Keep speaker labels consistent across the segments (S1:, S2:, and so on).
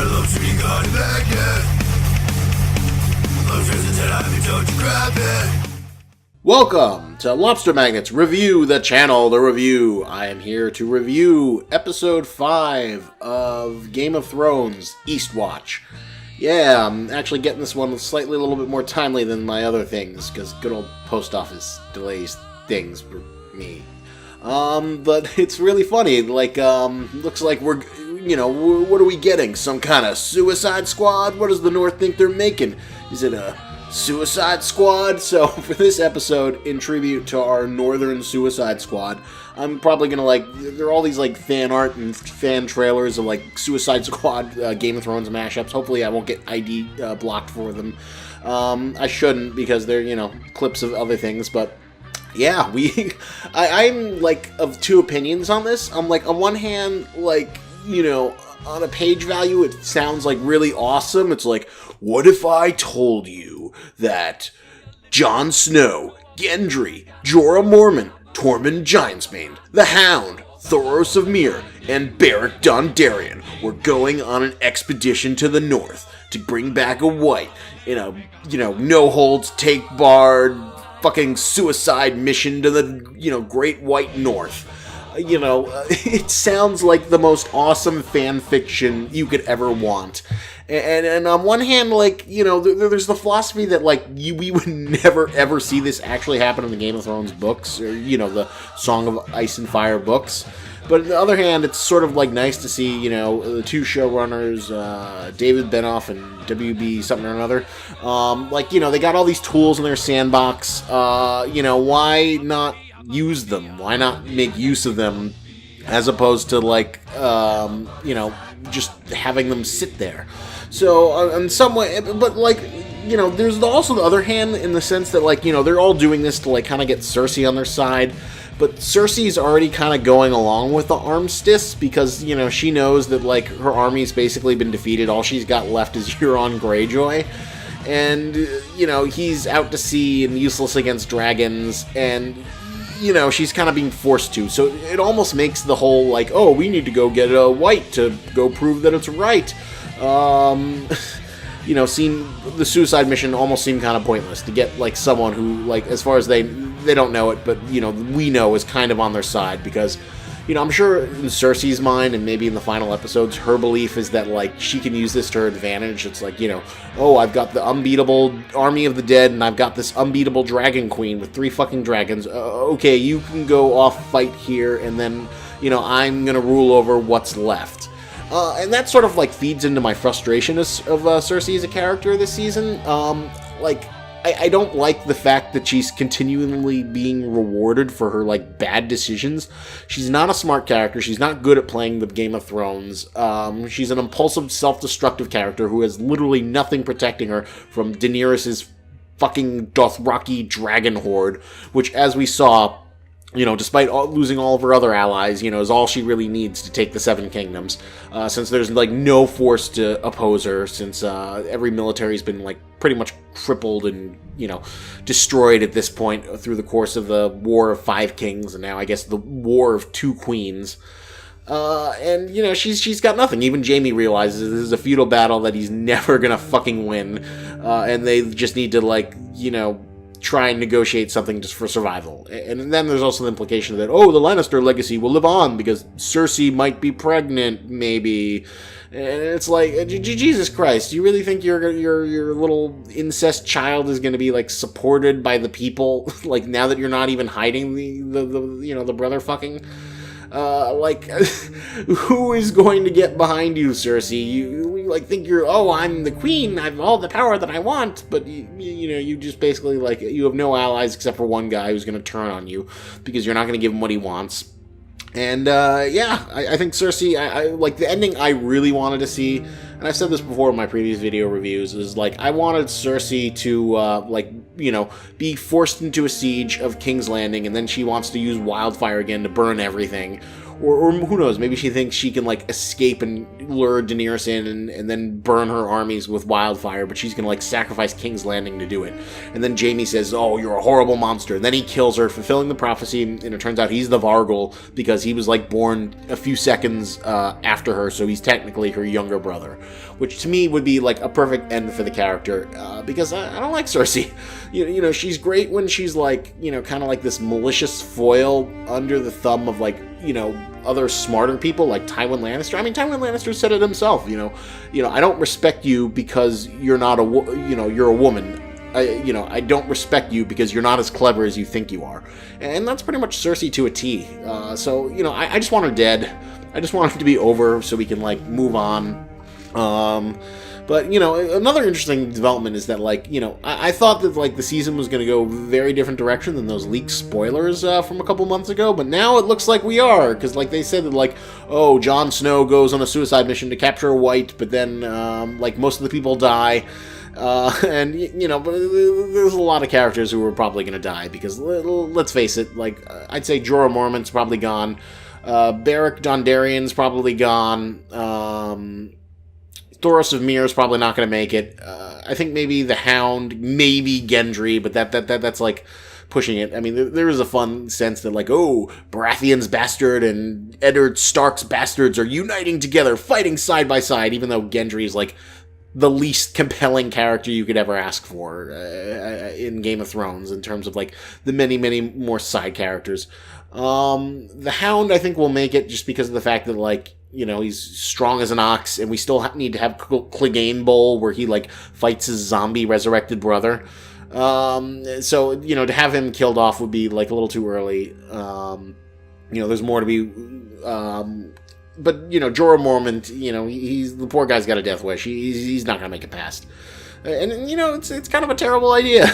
S1: I love sweet God magnet. Lobsters and I haven't told you grab it.
S2: Welcome to Lobster Magnet's Review the Channel, the review. I am here to review Episode 5 of Game of Thrones, Eastwatch. Yeah, I'm actually getting this one slightly a little bit more timely than my other things, because good old post office delays things for me. But it's really funny, looks like we're, what are we getting? Some kind of Suicide Squad? What does the North think they're making? Is it a Suicide Squad? So for this episode, in tribute to our Northern Suicide Squad, I'm probably gonna there are all these fan art and fan trailers of Suicide Squad Game of Thrones mashups. Hopefully I won't get ID blocked for them. I shouldn't, because they're, clips of other things, but yeah, I'm of two opinions on this. I'm on one hand, on a page value, it sounds really awesome. It's what if I told you that Jon Snow, Gendry, Jorah Mormont, Tormund Giantsbane, the Hound, Thoros of Myr, and Beric Dondarrion were going on an expedition to the north to bring back a white in a, no-holds-take-barred fucking suicide mission to the, Great White North. It sounds like the most awesome fan fiction you could ever want. And on one hand, there's the philosophy that, we would never, ever see this actually happen in the Game of Thrones books, or, the Song of Ice and Fire books. But on the other hand, it's sort of, nice to see, the two showrunners, David Benioff and WB something or another, they got all these tools in their sandbox. Why not use them? Why not make use of them as opposed to just having them sit there? So in some way, but there's also the other hand in the sense that they're all doing this to kind of get Cersei on their side, but Cersei's already kind of going along with the armistice because she knows that her army's basically been defeated. All she's got left is Euron Greyjoy. And, he's out to sea and useless against dragons, and she's kind of being forced to. So it almost makes the whole, we need to go get a white to go prove that it's right. Seem the suicide mission almost seemed kind of pointless to get, someone who, as far as they don't know it, but, we know is kind of on their side because, I'm sure in Cersei's mind, and maybe in the final episodes, her belief is that, she can use this to her advantage. It's I've got the unbeatable army of the dead, and I've got this unbeatable dragon queen with 3 fucking dragons. Okay, you can go off fight here, and then, I'm gonna rule over what's left. And that sort of, feeds into my frustration of Cersei as a character this season. I don't like the fact that she's continually being rewarded for her, bad decisions. She's not a smart character. She's not good at playing the Game of Thrones. She's an impulsive, self-destructive character who has literally nothing protecting her from Daenerys' fucking Dothraki dragon horde, which, as we saw, despite losing all of her other allies, is all she really needs to take the Seven Kingdoms. Since there's, no force to oppose her, since every military's been, pretty much crippled and, destroyed at this point through the course of the War of 5 Kings, and now, I guess, the War of 2 Queens. And, she's got nothing. Even Jaime realizes this is a feudal battle that he's never gonna fucking win, and they just need to, try and negotiate something just for survival. And then there's also the implication that, the Lannister legacy will live on because Cersei might be pregnant, maybe. And it's Jesus Christ, do you really think your little incest child is going to be, supported by the people? Now that you're not even hiding the brother fucking? Who is going to get behind you, Cersei? You think you're, I'm the queen, I have all the power that I want, but you just basically, you have no allies except for one guy who's going to turn on you because you're not going to give him what he wants. And, I think Cersei, I the ending I really wanted to see, and I've said this before in my previous video reviews, is, I wanted Cersei to, be forced into a siege of King's Landing, and then she wants to use wildfire again to burn everything. or who knows, maybe she thinks she can, like, escape and lure Daenerys in and then burn her armies with wildfire, but she's gonna, like, sacrifice King's Landing to do it. And then Jaime says, oh, you're a horrible monster. And then he kills her, fulfilling the prophecy, and it turns out he's the Vargal because he was, like, born a few seconds after her, so he's technically her younger brother. Which, to me, would be, like, a perfect end for the character, because I don't like Cersei. You know, she's great when she's, like, you know, kind of like this malicious foil under the thumb of, like, you know, other smarter people like Tywin Lannister. I mean, Tywin Lannister said it himself, you know, I don't respect you because you're not you're a woman. I don't respect you because you're not as clever as you think you are. And that's pretty much Cersei to a T. So, you know, I just want her dead. I just want her to be over so we can, like, move on. But, you know, another interesting development is that, like, you know, I thought that, like, the season was going to go a very different direction than those leaked spoilers from a couple months ago, but now it looks like we are, because, like, they said that, like, oh, Jon Snow goes on a suicide mission to capture a white, but then, like, most of the people die, and, you know, but there's a lot of characters who are probably going to die, because, let's face it, like, I'd say Jorah Mormont's probably gone, Beric Dondarrion's probably gone, Thoros of Myr is probably not going to make it. I think maybe the Hound, maybe Gendry, but that's like pushing it. I mean, there is a fun sense that, like, oh, Baratheon's bastard and Eddard Stark's bastards are uniting together, fighting side by side, even though Gendry is, like, the least compelling character you could ever ask for in Game of Thrones in terms of, like, the many, many more side characters. The Hound, I think, will make it just because of the fact that, like, you know, he's strong as an ox, and we still need to have Clegane Bowl where he, like, fights his zombie resurrected brother. So, you know, to have him killed off would be, like, a little too early. You know, there's more to be... but, you know, Jorah Mormont, you know, he's the poor guy's got a death wish. He's not going to make it past. And, you know, it's kind of a terrible idea.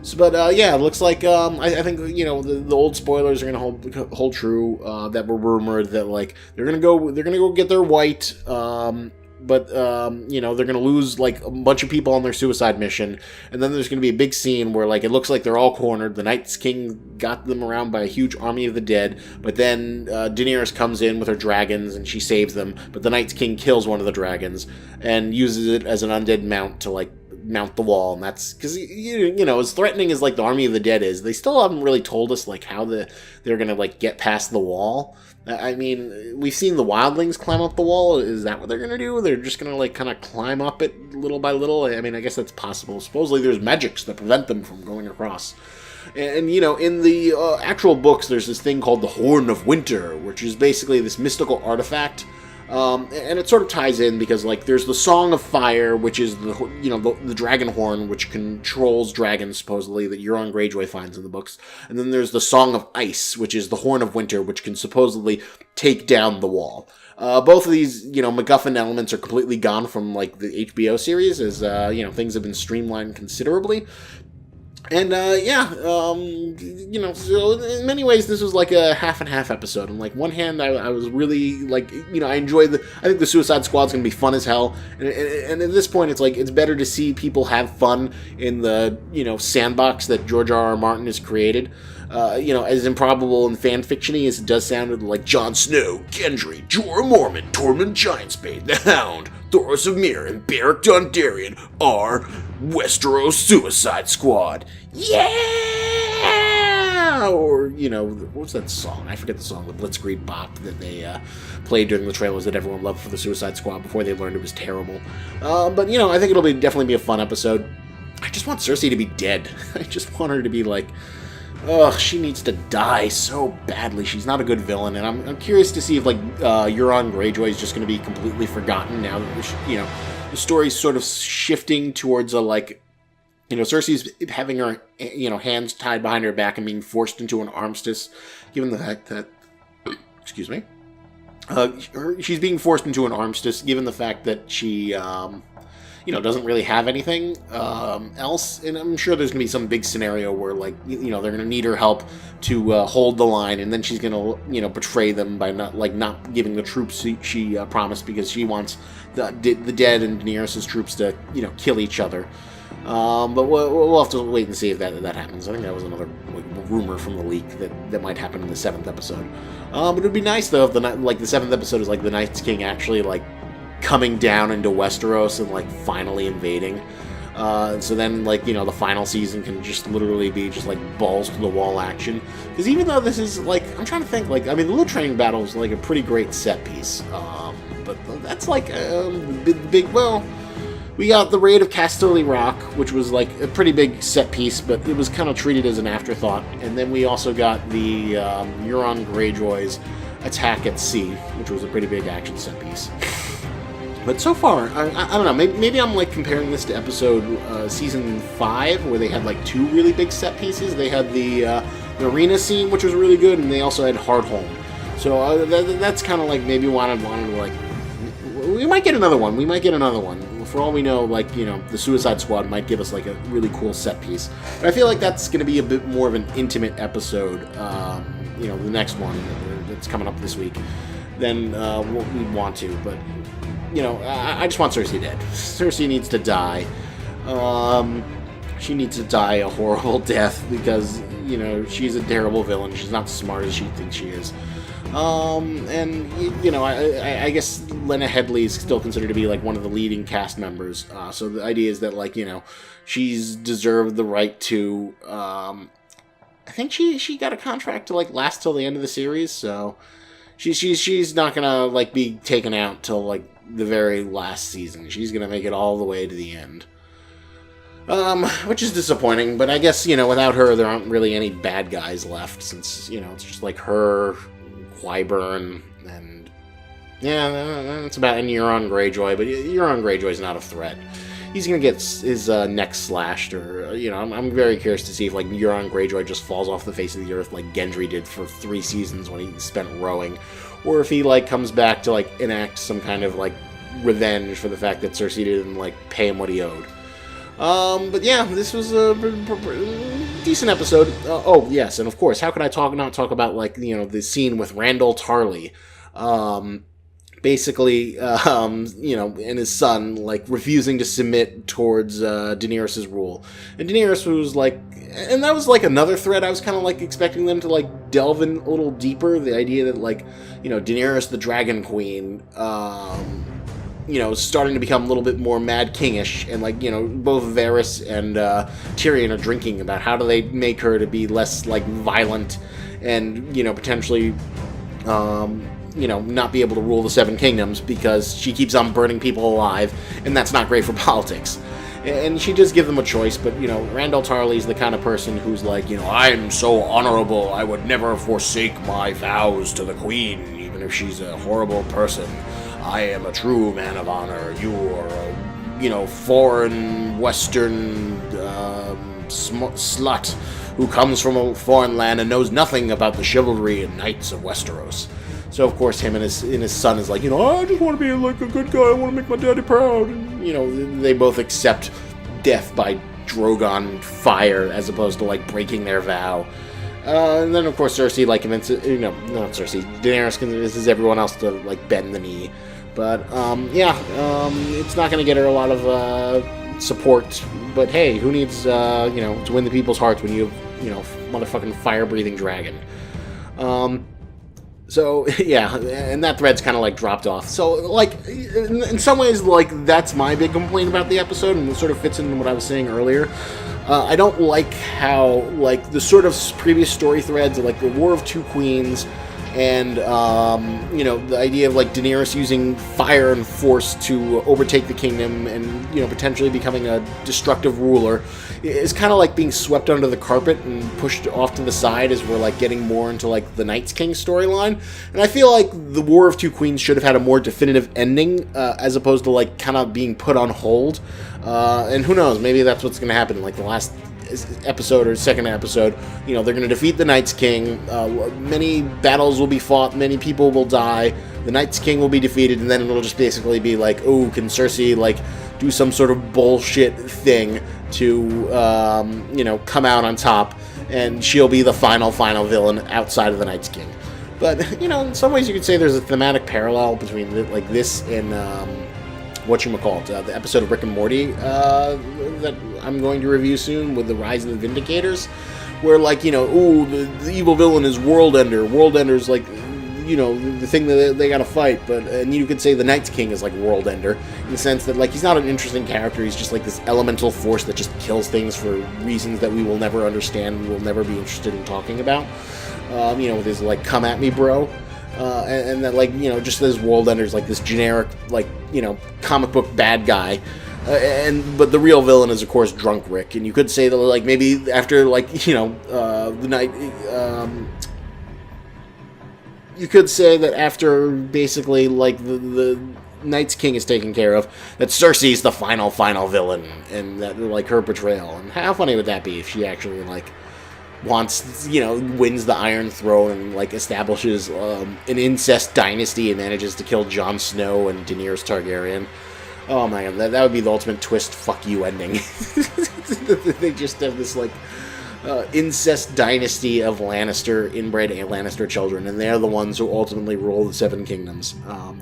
S2: So, but, yeah, it looks like, I think, you know, the old spoilers are going to hold true, that were rumored that, like, they're going to go get their white, but, you know, they're going to lose, like, a bunch of people on their suicide mission, and then there's going to be a big scene where, like, it looks like they're all cornered. The Night's King got them around by a huge army of the dead, but then, Daenerys comes in with her dragons, and she saves them, but the Night's King kills one of the dragons, and uses it as an undead mount to, like, mount the wall. And that's because, you know, as threatening as, like, the army of the dead is, they still haven't really told us, like, how they're gonna, like, get past the wall. I mean, we've seen the wildlings climb up the wall. Is that what they're gonna do? They're just gonna, like, kind of climb up it little by little? I mean, I guess that's possible. Supposedly there's magics that prevent them from going across. And, you know, in the actual books, there's this thing called the Horn of Winter, which is basically this mystical artifact. And it sort of ties in because, like, there's the Song of Fire, which is the dragon horn, which controls dragons, supposedly, that Euron Greyjoy finds in the books. And then there's the Song of Ice, which is the Horn of Winter, which can supposedly take down the wall. Both of these, you know, MacGuffin elements are completely gone from, like, the HBO series, as, you know, things have been streamlined considerably. And, you know, so in many ways, this was like a half and half episode. On, like, one hand, I was really, like, you know, I think the Suicide Squad's gonna be fun as hell. And at this point, it's like, it's better to see people have fun in the, you know, sandbox that George R.R. Martin has created. You know, as improbable and fan-fiction-y as it does sound, like Jon Snow, Gendry, Jorah Mormont, Tormund Giantsbane, the Hound, Thoros of Myr, and Beric Dondarrion are Westeros Suicide Squad. Yeah! Or, you know, what's that song? I forget the song, the Blitzkrieg bop that they played during the trailers that everyone loved for the Suicide Squad before they learned it was terrible. But, you know, I think it'll definitely be a fun episode. I just want Cersei to be dead. I just want her to be like... Ugh, she needs to die so badly. She's not a good villain, and I'm curious to see if, like, Euron Greyjoy is just going to be completely forgotten now that, you know, the story's sort of shifting towards a, like, you know, Cersei's having her, you know, hands tied behind her back and being forced into an armistice, given the fact that, excuse me, she's being forced into an armistice, given the fact that she, you know, doesn't really have anything else, and I'm sure there's going to be some big scenario where, like, you know, they're going to need her help to hold the line, and then she's going to, you know, betray them by not giving the troops she promised, because she wants the dead and Daenerys' troops to, you know, kill each other. But we'll have to wait and see if that happens. I think that was another rumor from the leak that might happen in the 7th episode. But it would be nice though if the 7th episode is like the Night's King actually like coming down into Westeros and like finally invading. So then, like, you know, the final season can just literally be just, like, balls to the wall action. Because even though this is, like, I'm trying to think, like, I mean, the Little Training Battle is, like, a pretty great set piece. But that's, like, well, we got the Raid of Casterly Rock, which was, like, a pretty big set piece, but it was kind of treated as an afterthought. And then we also got the Euron Greyjoy's Attack at Sea, which was a pretty big action set piece. But so far, I don't know, maybe I'm like comparing this to episode season 5, where they had like 2 really big set pieces. They had the arena scene, which was really good, and they also had Hardhome. So that's kind of like maybe wanted to like, we might get another one. For all we know, like, you know, the Suicide Squad might give us like a really cool set piece. But I feel like that's going to be a bit more of an intimate episode, you know, the next one that's coming up this week, than what we'd want to, but... You know, I just want Cersei dead. Cersei needs to die. She needs to die a horrible death because, you know, she's a terrible villain. She's not as smart as she thinks she is. And, you know, I guess Lena Headey is still considered to be, like, one of the leading cast members. So the idea is that, like, you know, she's deserved the right to... I think she got a contract to, like, last till the end of the series, so... She's not gonna, like, be taken out till, like, the very last season. She's gonna make it all the way to the end. Which is disappointing, but I guess, you know, without her, there aren't really any bad guys left, since, you know, it's just, like, her, Qyburn, and... Yeah, that's about... And Euron Greyjoy, but Euron Greyjoy's not a threat. He's gonna get his neck slashed, or, you know, I'm very curious to see if, like, Euron Greyjoy just falls off the face of the earth like Gendry did for 3 seasons when he spent rowing, or if he, like, comes back to, like, enact some kind of, like, revenge for the fact that Cersei didn't, like, pay him what he owed. But yeah, this was a decent episode. Oh, yes, and of course, how could I not talk about, like, you know, the scene with Randall Tarly, basically, you know, and his son, like, refusing to submit towards Daenerys' rule. And Daenerys was like, and that was, like, another thread I was kind of, like, expecting them to, like, delve in a little deeper. The idea that, like, you know, Daenerys, the Dragon Queen, you know, starting to become a little bit more Mad King-ish, and, like, you know, both Varys and Tyrion are drinking about how do they make her to be less, like, violent and, you know, potentially... you know, not be able to rule the 7 Kingdoms because she keeps on burning people alive, and that's not great for politics. And she does give them a choice, but, you know, Randall Tarly's the kind of person who's like, you know, I'm so honorable, I would never forsake my vows to the Queen, even if she's a horrible person. I am a true man of honor. You are a, you know, foreign, Western slut who comes from a foreign land and knows nothing about the chivalry and knights of Westeros. So, of course, him and his son is like, you know, I just want to be, like, a good guy. I want to make my daddy proud. And, you know, they both accept death by Drogon fire as opposed to, like, breaking their vow. And then, of course, Cersei, like, convinces, you know, not Cersei, Daenerys convinces everyone else to, like, bend the knee. But, yeah, it's not going to get her a lot of support. But, hey, who needs, you know, to win the people's hearts when you have, you know, motherfucking fire-breathing dragon? So, yeah, and that thread's kind of, like, dropped off. So, like, in some ways, like, that's my big complaint about the episode, and it sort of fits into what I was saying earlier. I don't like how, like, the sort of previous story threads, like the War of Two Queens, and, you know, the idea of, like, Daenerys using fire and force to overtake the kingdom and, you know, potentially becoming a destructive ruler is kind of, like, being swept under the carpet and pushed off to the side as we're, like, getting more into, like, the Night's King storyline. And I feel like the War of Two Queens should have had a more definitive ending, as opposed to, like, kind of being put on hold. And who knows, maybe that's what's going to happen, like, the last episode or second episode, you know, they're going to defeat the Night's King, many battles will be fought, many people will die, the Night's King will be defeated, and then it'll just basically be like, oh, can Cersei, like, do some sort of bullshit thing to, you know, come out on top, and she'll be the final villain outside of the Night's King. But, you know, in some ways you could say there's a thematic parallel between, like, this and, whatchamacallit, the episode of Rick and Morty that I'm going to review soon with the Rise of the Vindicators, where, like, you know, ooh, the evil villain is World Ender. World Ender's, like, you know, the thing that they gotta fight, and you could say the Night's King is like World Ender, in the sense that, like, he's not an interesting character, he's just like this elemental force that just kills things for reasons that we will never understand, we will never be interested in talking about. You know, with his, like, come at me, bro. And that, like, you know, just as World Ender's like this generic, like, you know, comic book bad guy. But the real villain is, of course, Drunk Rick. And you could say that, like, maybe after, like, you know, the night... you could say that after, basically, like, the Night's King is taken care of, that Cersei's the final villain, and that, like, her portrayal. And how funny would that be if she actually, like, wants, you know, wins the Iron Throne and, like, establishes an incest dynasty and manages to kill Jon Snow and Daenerys Targaryen. Oh my god, that would be the ultimate twist fuck you ending. They just have this, like, incest dynasty of Lannister, inbred Lannister children, and they're the ones who ultimately rule the Seven Kingdoms.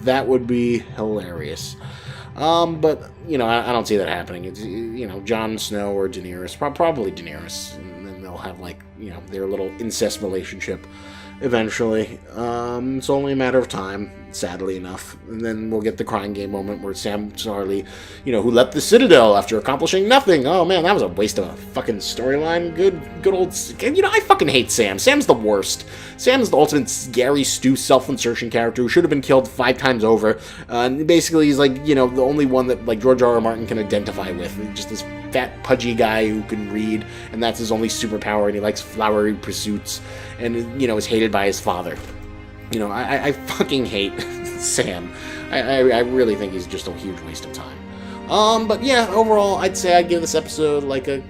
S2: That would be hilarious. But, you know, I don't see that happening. It's, you know, Jon Snow or Daenerys, probably Daenerys, and then they'll have, like, you know, their little incest relationship eventually. It's only a matter of time, sadly enough. And then we'll get the crying game moment where Sam Tarly, you know, who left the Citadel after accomplishing nothing. Oh man, that was a waste of a fucking storyline. Good old... You know, I fucking hate Sam. Sam's the worst. Sam's the ultimate Gary Stu self-insertion character who should have been killed 5 times over. And basically, he's like, you know, the only one that, like, George R.R. Martin can identify with. Just this fat, pudgy guy who can read, and that's his only superpower, and he likes flowery pursuits, and, you know, is hated by his father. You know, I fucking hate Sam. I really think he's just a huge waste of time. But yeah, overall, I'd say I'd give this episode, like, an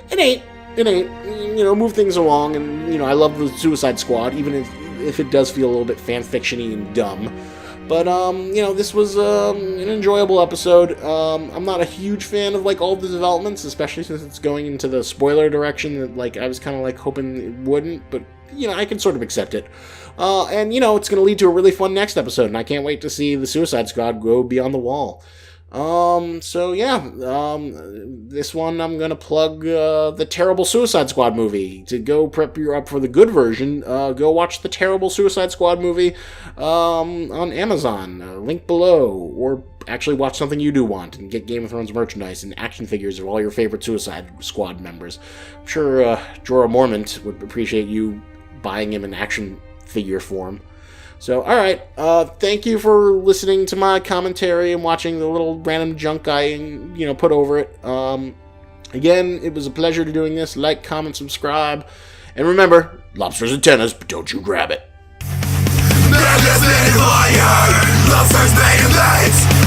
S2: 8. An 8. You know, move things along, and, you know, I love the Suicide Squad, even if it does feel a little bit fan-fiction-y and dumb. But, you know, this was an enjoyable episode. I'm not a huge fan of, like, all the developments, especially since it's going into the spoiler direction that, like, I was kind of, like, hoping it wouldn't, but, you know, I can sort of accept it. And, you know, it's going to lead to a really fun next episode, and I can't wait to see the Suicide Squad go beyond the wall. So yeah, this one I'm gonna plug, the terrible Suicide Squad movie. To go prep you up for the good version, go watch the terrible Suicide Squad movie, on Amazon, link below, or actually watch something you do want, and get Game of Thrones merchandise and action figures of all your favorite Suicide Squad members. I'm sure, Jorah Mormont would appreciate you buying him in action figure form. So, alright, thank you for listening to my commentary and watching the little random junk I, you know, put over it. Again, it was a pleasure doing this. Like, comment, subscribe. And remember, lobster's antennas, but don't you grab it.
S1: Maggots made of iron, lobsters made of meat.